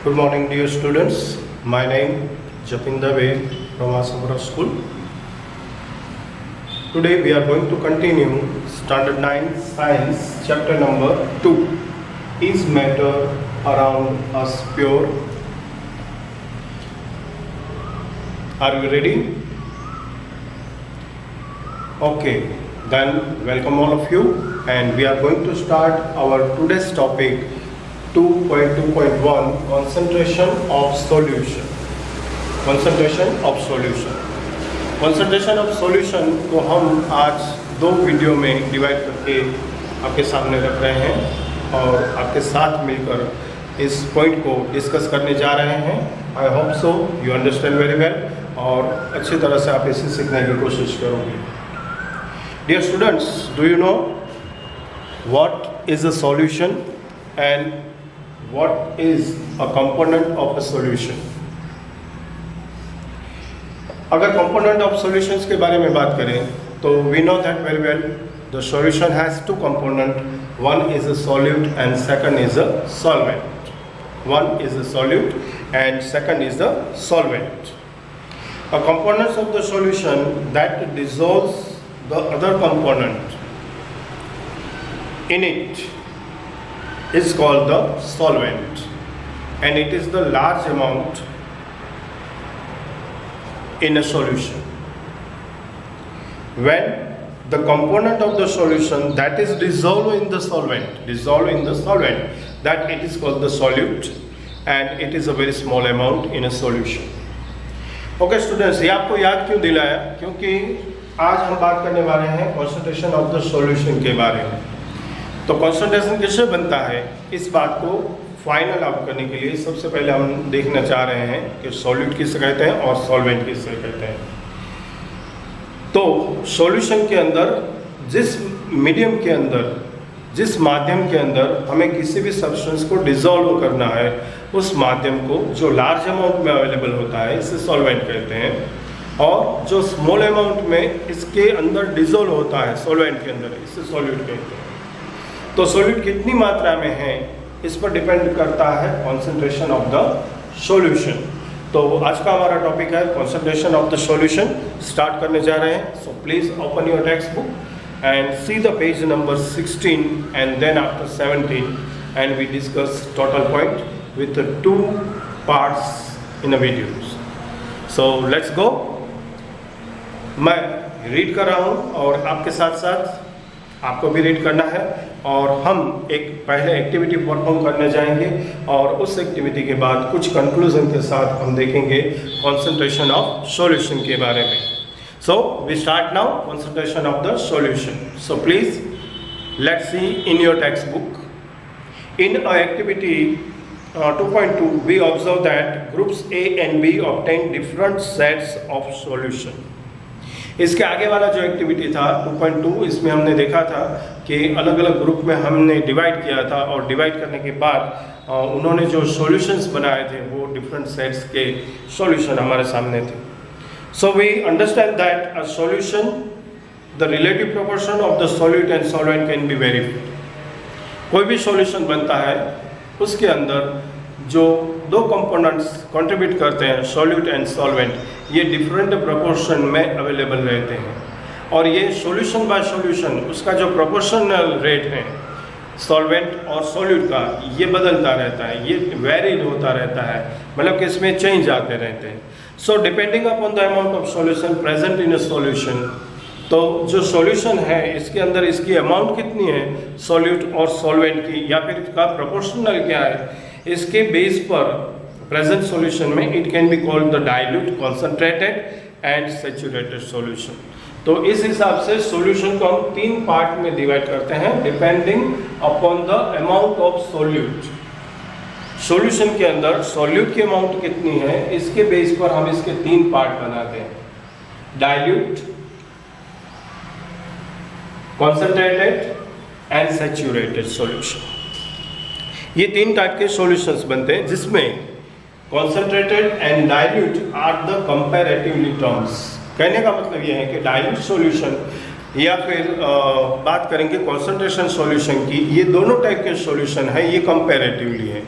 Good morning, dear students. My name Japinder Ve from Asamara School. Today we are going to continue Standard 9 Science, chapter number 2. Is matter around us pure? Are you ready? Okay, then welcome all of you, and we are going to start our today's topic 2.2.1 concentration of solution. Concentration of solution. Concentration of solution को हम आज दो video में divide करके आपके सामने रख रहे हैं और आपके साथ मिलकर इस पॉइंट को डिस्कस करने जा रहे हैं. I hope so you understand very well और अच्छी तरह से आप इसे सीखने की कोशिश करोगे. Dear students, do you know what is a solution and what is a component of a solution? अगर component of solutions के बारे में बात करें तो we know that very well the solution has two components. One is a solute and second is a solvent. One is a solute and second is the solvent. A components of the solution that dissolves the other component in it is called the solvent, and it is the large amount in a solution. When the component of the solution that is dissolved in the solvent, that it is called the solute, and it is a very small amount in a solution. Okay students, ये आपको याद क्यों दिलाया? क्योंकि आज हम बात करने वाले हैं concentration of the solution के बारे में. तो कॉन्सेंट्रेशन किससे बनता है, इस बात को फाइनल आउट करने के लिए सबसे पहले हम देखना चाह रहे हैं कि सॉल्यूट किसे कहते हैं और सॉल्वेंट किसे कहते हैं. तो सॉल्यूशन के अंदर जिस मीडियम के अंदर, जिस माध्यम के अंदर हमें किसी भी सब्सटेंस को डिसॉल्व करना है, उस माध्यम को जो लार्ज अमाउंट में अवेलेबल होता है इसे सॉल्वेंट कहते हैं, और जो स्मॉल अमाउंट में इसके अंदर डिसॉल्व होता है सॉल्वेंट के अंदर, इसे सॉल्यूट कहते हैं. तो सॉल्यूट कितनी मात्रा में है इस पर डिपेंड करता है कॉन्सेंट्रेशन ऑफ द सॉल्यूशन. तो आज का हमारा टॉपिक है concentration of the solution. Start करने जा रहे हैं. So please open your text book and see the page number 16 and then after 17 and we discuss total point with 2 parts in a video. So let's go. मैं read कर रहा हूँ और आपके साथ साथ आपको भी रीड करना है, और हम एक पहले एक्टिविटी परफॉर्म करने जाएंगे और उस एक्टिविटी के बाद कुछ कंक्लूजन के साथ हम देखेंगे कंसंट्रेशन ऑफ सॉल्यूशन के बारे में. So we start now concentration of the solution. So please let's see in your text book. In a activity 2.2 we observe that groups A and B obtain different sets of solution. इसके आगे वाला जो activity था 2.2, इसमें हमने देखा था कि अलग अलग ग्रुप में हमने डिवाइड किया था, और डिवाइड करने के बाद उन्होंने जो सॉल्यूशंस बनाए थे वो डिफरेंट सेट्स के सॉल्यूशन हमारे सामने थे. So we understand that a solution, the relative proportion of the solute and solvent can be verified. कोई भी सॉल्यूशन बनता है उसके अंदर जो दो कंपोनेंट्स कंट्रीब्यूट करते हैं, सॉल्यूट एंड सॉल्वेंट, ये डिफरेंट प्रोपोर्शन में अवेलेबल रहते हैं, और ये सॉल्यूशन बाय सॉल्यूशन उसका जो प्रोपोर्शनल रेट है सॉल्वेंट और सॉल्यूट का, ये बदलता रहता है, ये वेरीड होता रहता है, मतलब कि इसमें चेंज आते रहते हैं. So depending upon the amount of solution present in a solution, तो जो सॉल्यूशन है इसके अंदर इसकी अमाउंट कितनी है सॉल्यूट और सॉल्वेंट की, या फिर इसका प्रोपोर्शनल क्या है, इसके बेस पर प्रेजेंट सॉल्यूशन में it can be called the dilute, concentrated and saturated solution. तो इस हिसाब से सॉल्यूशन को हम 3 पार्ट में डिवाइड करते हैं depending upon the amount of solute. Solution के अंदर सॉल्यूट की अमाउंट कितनी है इसके बेस पर हम इसके 3 पार्ट बनाते हैं, dilute, concentrated and saturated solution. ये 3 टाइप के सॉल्यूशंस बनते हैं, जिसमें concentrated and dilute are the comparatively terms. कहने का मतलब ये है कि डाइल्यूट सॉल्यूशन या फिर बात करेंगे कॉन्सेंट्रेशन सॉल्यूशन की। ये दोनों टाइप के सॉल्यूशन है, ये कंपैरेटिवली है।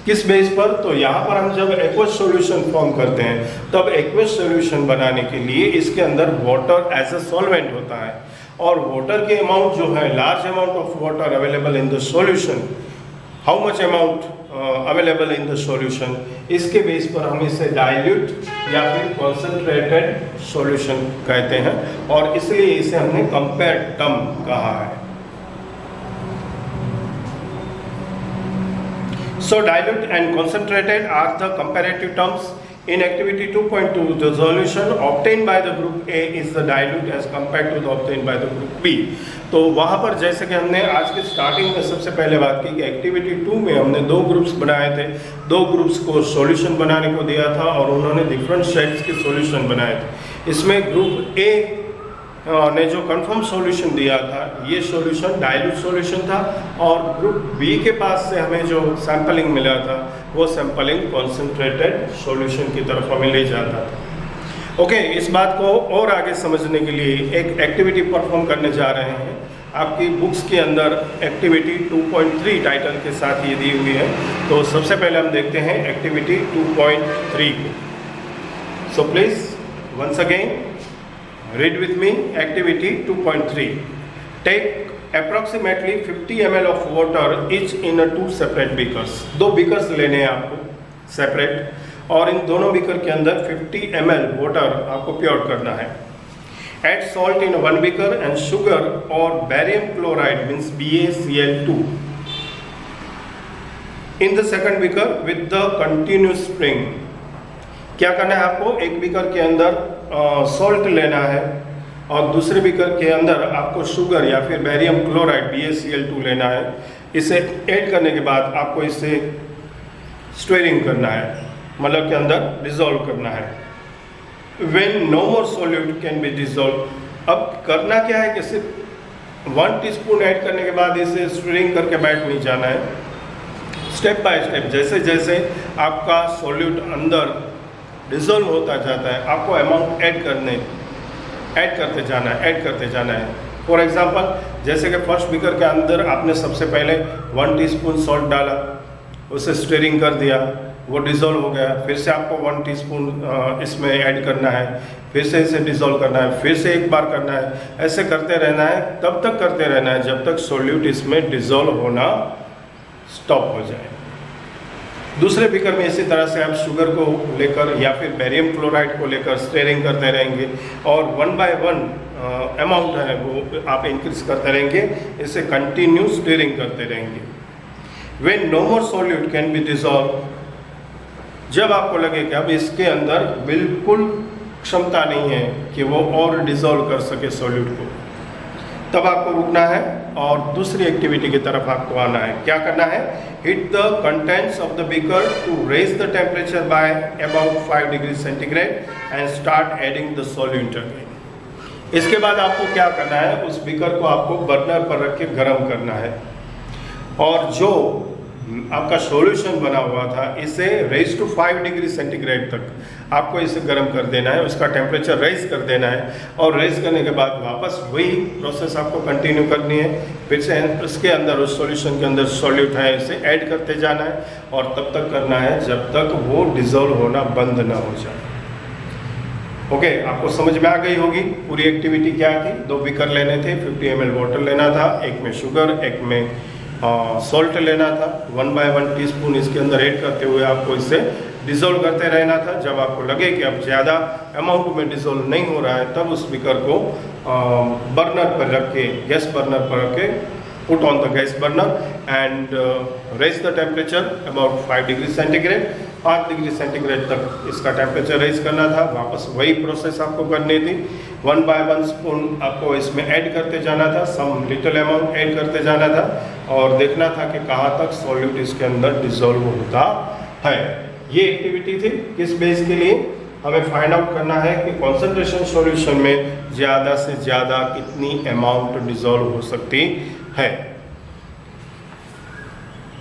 किस बेस पर? तो यहाँ पर हम जब एक्वस सॉल्यूशन फॉर्म करते हैं तब एक्वस सॉल्यूशन बनाने के लिए इसके अंदर वाटर एज अ सॉल्वेंट होता है, और वाटर के अमाउंट जो है, large amount of water available in the solution, how much amount available in the solution, इसके बेस पर हम इसे डाइल्यूट या फिर कॉन्सेंट्रेटेड सॉल्यूशन कहते हैं, और इसलिए इसे हमने कंपेयर्ड टर्म कहा है। So dilute and concentrated are the comparative terms. In activity 2.2, the solution obtained by the group A is the dilute as compared to the obtained by the group B. तो वहाँ पर जैसे कि हमने आज के स्टार्टिंग में सबसे पहले बात की कि एक्टिविटी 2 में हमने 2 ग्रुप्स बनाए थे, 2 ग्रुप्स को सॉल्यूशन बनाने को दिया था और उन्होंने डिफरेंट शेड्स के सॉल्यूशन बनाए थे। इसमें ग्रुप ए ने जो कंफर्म सॉल्यूशन दिया था, ये सॉल्यूशन डाइल्यूट सॉल्यूशन था, और ग्रुप बी के पास से हमें जो सैंपलिंग मिला था वो सैंपलिंग कॉन्सेंट्रेटेड सॉल्यूशन की तरफ हमें ले जाता था। ओके, इस बात को और आगे समझने के लिए एक एक्टिविटी परफॉर्म करने जा रहे हैं। आपकी बुक्स के अंदर एक्टिविटी 2.3 टाइटल के साथ ये दी हुई है। तो सबसे पहले हम देखते हैं एक्टिविटी 2.3 को। So please once again read with me activity 2.3. Take approximately 50 ml of water each in a 2 separate beakers. 2 beakers लेने हैं आपको सेपरेट, और इन दोनों बीकर के अंदर 50 ml वाटर आपको प्योर करना है। Add salt in 1 beaker and sugar or barium chloride means BaCl2 in the second beaker with the continuous spring. क्या करना है आपको? एक बीकर के अंदर सॉल्ट लेना है और दूसरे बीकर के अंदर आपको शुगर या फिर बेरियम क्लोराइड BaCl2 लेना है। इसे ऐड करने के बाद आपको इसे स्टिरिंग करना है, मतलब के अंदर डिसॉल्व करना है। When no more solute can be dissolved, अब करना क्या है कि सिर्फ 1 टीस्पून ऐड करने के बाद इसे स्टिरिंग करके बैठ नहीं जाना है। स्टेप बाय स्टेप जैसे जैसे आपका सॉल्यूट अंदर डिसॉल्व होता जाता है, आपको अमाउंट ऐड करते जाना है। फॉर एग्जांपल, जैसे कि फर्स्ट बीकर के अंदर आपने सबसे पहले 1 टीस्पून सॉल्ट डाला, उसे स्टिरिंग कर दिया, वो डिसॉल्व हो गया। फिर से आपको 1 टीस्पून इसमें ऐड करना है, फिर से इसे डिसॉल्व करना है, फिर से एक बार करना है। ऐसे करते रहना है, तब तक करते रहना है जब तक सॉल्यूट इसमें डिसॉल्व होना स्टॉप हो जाए। दूसरे बीकर में इसी तरह से आप शुगर को लेकर या फिर बेरियम क्लोराइड को लेकर स्टिरिंग करते रहेंगे, और 1 बाय 1 अमाउंट है वो आप इंक्रीज करते रहेंगे, इसे कंटिन्यू स्टिरिंग करते रहेंगे। When no more solute can be dissolved, जब आपको लगे कि अब इसके अंदर बिल्कुल क्षमता नहीं है कि वो और डिसॉल्व कर सके सॉल्यूट को, तब आपको रुकना है और दूसरी एक्टिविटी की तरफ आपको आना है। क्या करना है? Heat the contents of the beaker to raise the temperature by about 5 degree centigrade and start adding the solute again. इसके बाद आपको क्या करना है? उस बीकर को आपको बर्नर पर रख के गर्म करना है, और जो आपका सॉल्यूशन बना हुआ था इसे रेज टू 5 डिग्री सेंटीग्रेड तक आपको इसे गर्म कर देना है, उसका टेम्परेचर रेज कर देना है, और रेज करने के बाद वापस वही प्रोसेस आपको कंटिन्यू करनी है। फिर से उसके अंदर, उस सॉल्यूशन के अंदर सॉल्यूट है, इसे ऐड करते जाना है, और तब तक करना है जब तक वो डिसॉल्व होना बंद ना हो जाए। ओके, आपको समझ में आ गई होगी पूरी एक्टिविटी क्या थी। 2 बीकर लेने थे, 50 ml वाटर लेना था, एक में शुगर, एक में सॉल्ट लेना था। 1 बाय 1 टीस्पून इसके अंदर ऐड करते हुए आपको इसे डिसॉल्व करते रहना था। जब आपको लगे कि अब ज़्यादा अमाउंट में डिसॉल्व नहीं हो रहा है, तब उस बीकर को बर्नर पर रख के, गैस बर्नर पर रख के, put on the gas burner and raise the temperature about 5 degree centigrade. 5 degree centigrade तक इसका टेम्परेचर रेज करना था। वापस वही प्रोसेस आपको करनी थी। 1 बाय 1 स्पून आपको इसमें ऐड करते जाना था, सम लिटिल अमाउंट ऐड करते जाना था, और देखना था कि कहाँ तक सॉल्यूट इसके अंदर डिसॉल्व होता है। ये एक्टिविटी थी। किस बेस के लिए? हमें फाइंड आउट करना है कि कॉन्सेंट्रेशन सॉल्यूशन में ज़्यादा से ज़्यादा कितनी अमाउंट डिसॉल्व हो सकती है।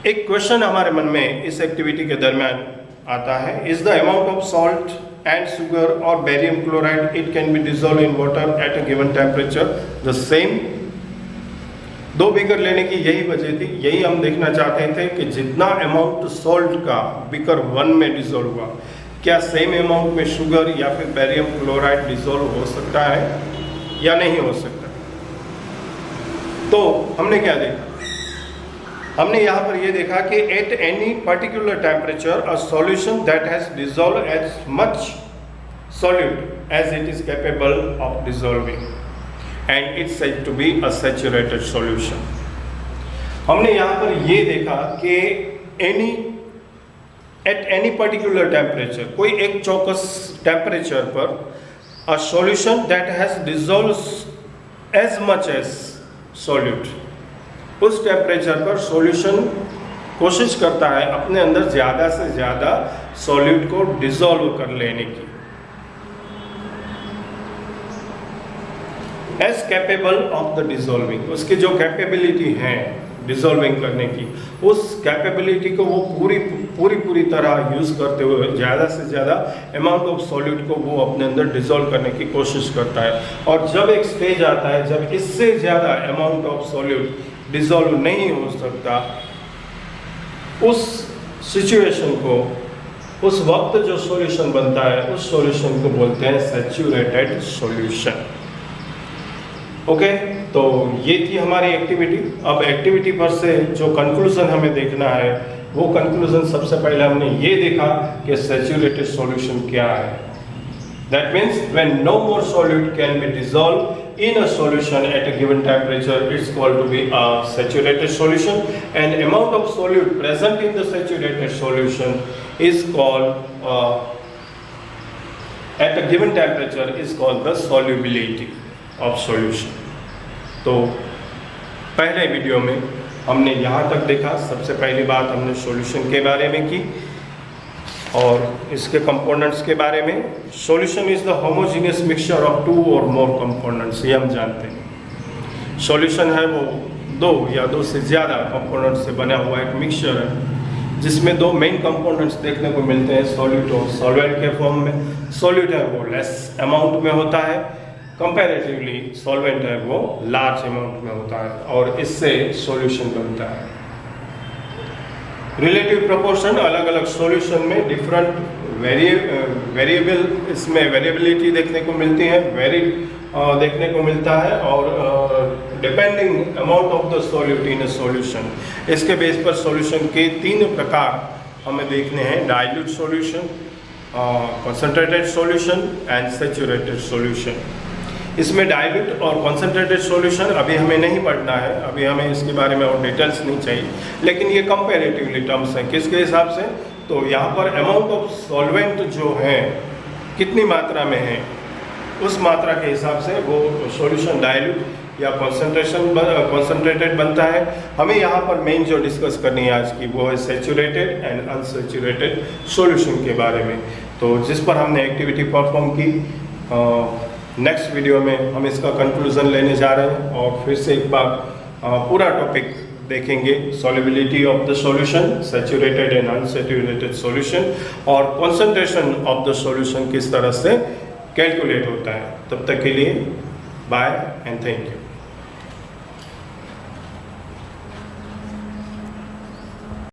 एक क्वेश्चन हमारे मन में इस एक्टिविटी के दरमियान आता है, is the amount of salt and sugar or barium chloride, it can be dissolved in water at a given temperature. The same, 2 beaker लेने की यही वजह थी, यही हम देखना चाहते थे कि जितना अमाउंट सॉल्ट का बीकर 1 में डिजोल्व हुआ, क्या सेम अमाउंट में शुगर या फिर बेरियम क्लोराइड डिजोल्व हो सकता है या नहीं हो सकता। तो हमने क्या देखा, हमने यहाँ पर ये देखा कि at any particular temperature a solution that has dissolve as much solute as it is capable of dissolving and it's said to be a saturated solution. हमने यहाँ पर ये देखा कि एट एनी पर्टिकुलर टेम्परेचर, कोई एक चौकस टेम्परेचर पर a solution that has dissolve as much as solute, उस टेम्परेचर पर सॉल्यूशन कोशिश करता है अपने अंदर ज़्यादा से ज़्यादा सॉल्यूट को डिसॉल्व कर लेने की, as capable of the dissolving. उसकी जो कैपेबिलिटी है डिसॉल्विंग करने की, उस कैपेबिलिटी को वो पूरी तरह यूज़ करते हुए ज़्यादा से ज़्यादा अमाउंट ऑफ सॉल्यूट को वो अपने अंदर डिसॉल्व करने की कोशिश करता है। और जब एक स्टेज आता है जब इससे ज़्यादा अमाउंट ऑफ सॉल्यूट डिसॉल्व नहीं हो सकता, उस सिचुएशन को, उस वक्त जो सॉल्यूशन बनता है उस सॉल्यूशन को बोलते हैं सैचुरेटेड सॉल्यूशन। ओके, तो ये थी हमारी एक्टिविटी। अब एक्टिविटी पर से जो कंक्लूजन हमें देखना है, वो कंक्लूजन सबसे पहले हमने ये देखा कि सैचुरेटेड सॉल्यूशन क्या है। That means when no more solute can be dissolved in a solution at a given temperature, it's called to be a saturated solution, and amount of solute present in the saturated solution is called at a given temperature is called the solubility of solution. तो पहले video में हमने यहाँ तक देखा, सबसे पहली बात हमने सॉल्यूशन के बारे में की और इसके कंपोनेंट्स के बारे में। Solution is the homogeneous mixture of 2 और मोर कंपोनेंट्स, ये हम जानते हैं। सॉल्यूशन है वो 2 या 2 से ज़्यादा कंपोनेंट्स से बना हुआ एक मिक्सचर है जिसमें 2 मेन कंपोनेंट्स देखने को मिलते हैं, सॉल्यूट और सॉल्वेंट के फॉर्म में। सॉल्यूट है वो लेस अमाउंट में होता है, कंपैरेटिवली सॉल्वेंट है वो लार्ज अमाउंट में होता है और इससे सॉल्यूशन बनता है। रिलेटिव प्रोपोर्शन, अलग अलग सॉल्यूशन में डिफरेंट वेरिएबल, इसमें वेरिएबिलिटी देखने को मिलती है, देखने को मिलता है और depending amount of the solute in a solution. इसके बेस पर सॉल्यूशन के 3 प्रकार हमें देखने हैं, dilute solution, concentrated solution and saturated solution. इसमें डाइल्यूट और कंसंट्रेटेड सॉल्यूशन अभी हमें नहीं पढ़ना है, अभी हमें इसके बारे में और डिटेल्स नहीं चाहिए, लेकिन ये कंपैरेटिवली टर्म्स हैं। किसके हिसाब से? तो यहाँ पर अमाउंट ऑफ सॉल्वेंट जो है कितनी मात्रा में है, उस मात्रा के हिसाब से वो सॉल्यूशन डाइल्यूट या कंसंट्रेटेड बनता है। हमें यहाँ पर मेन जो डिस्कस करनी है आज की वो है सैचुरेटेड एंड अनसैचुरेटेड सॉल्यूशन के बारे में, तो जिस पर हमने एक्टिविटी परफॉर्म की। नेक्स्ट वीडियो में हम इसका कंक्लूजन लेने जा रहे हैं और फिर से एक बार पूरा टॉपिक देखेंगे, solubility of the solution, saturated and unsaturated solution और कंसंट्रेशन ऑफ द सॉल्यूशन किस तरह से कैलकुलेट होता है। तब तक के लिए बाय एंड थैंक यू।